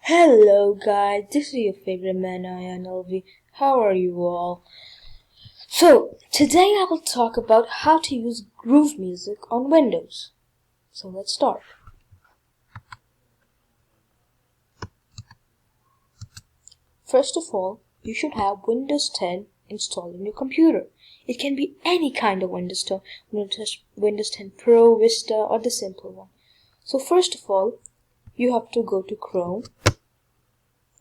Hello guys, this is your favorite man, Ayan Alvi. How are you all? So, today I will talk about how to use Groove Music on Windows. So let's start. First of all, you should have Windows 10 installed on your computer. It can be any kind of Windows 10, Windows 10 Pro, Vista, or the simple one. So first of all, you have to go to Chrome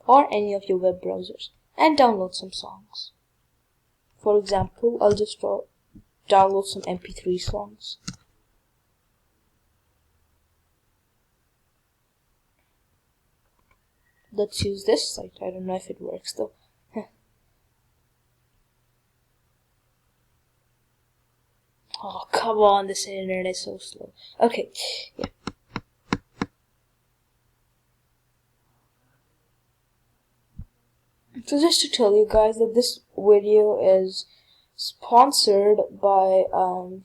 or any of your web browsers and download some songs. For example, I'll just download some MP3 songs. Let's use this site. I don't know if it works though. Oh, come on, this internet is so slow. Okay, yeah. So just to tell you guys that this video is sponsored by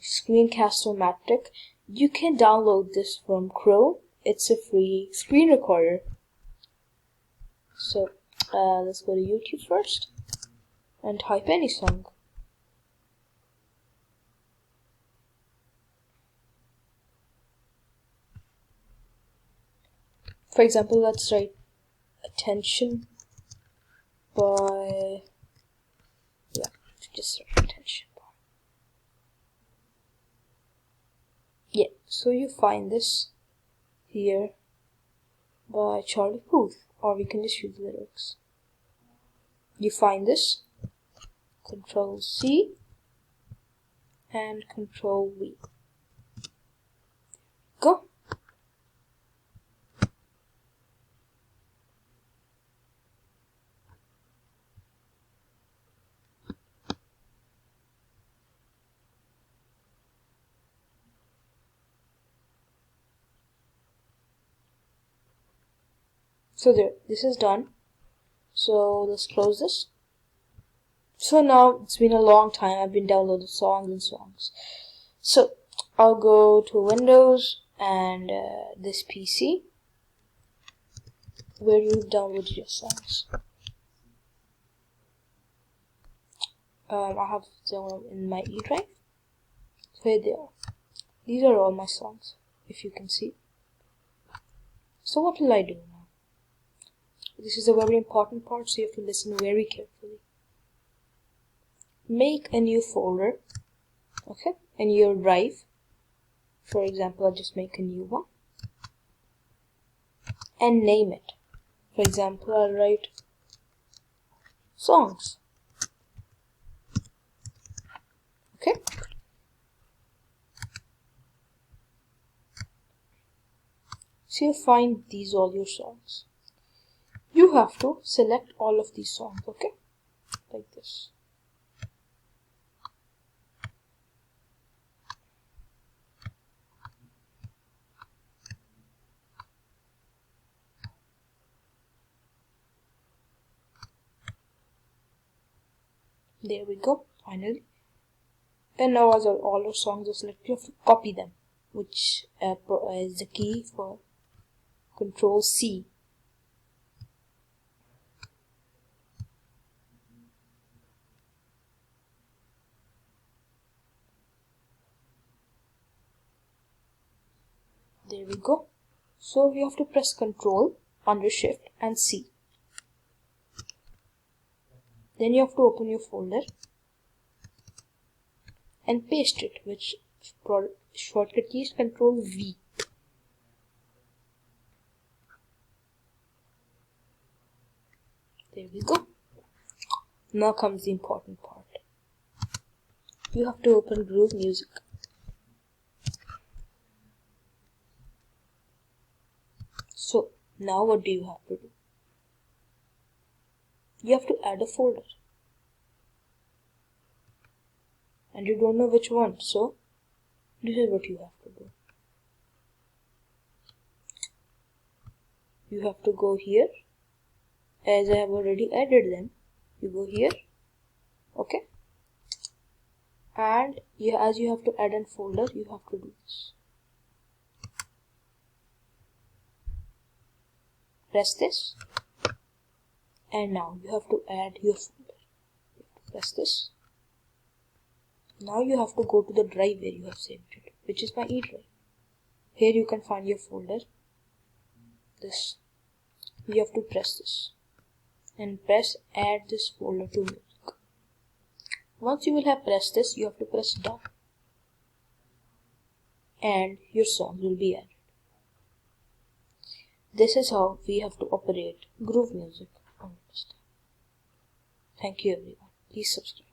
Screencast-O-Matic. You can download this from Chrome. It's a free screen recorder. So let's go to YouTube first and type any song. For example, let's write Attention by, just write Attention by. Yeah, so you find this here by Charlie Puth, or we can just use lyrics. You find this, Control C and Control V. Go. So there, this is done. So let's close this. So now it's been a long time I've been downloading songs. So I'll go to Windows and this PC where you download your songs. I have them in my E drive. So here they are. These are all my songs, if you can see. So what will I do now? This is a very important part, so you have to listen very carefully. Make a new folder, okay, in your drive. For example, I'll just make a new one and name it. For example, I'll write songs. Okay. So you find these all your songs. You have to select all of these songs, okay? Like this. There we go, finally. And now as all our songs are selected, you have to copy them, which is the key for Control C. There we go. So you have to press Control under Shift and C. Then you have to open your folder and paste it, which shortcut key is Control V. There we go. Now comes the important part. You have to open Groove Music. So now what do you have to do? You have to add a folder. And you don't know which one, so this is what you have to do. You have to go here. As I have already added them, you go here, okay? And as you have to add a folder, you have to do this. Press this, and now you have to add your folder. Press this. Now you have to go to the drive where you have saved it, which is my E drive. Here you can find your folder. This. You have to press this and press add this folder to music. Once you will have pressed this, you have to press done, and your song will be added. This is how we have to operate Groove Music on Windows 10. Thank you everyone. Please subscribe.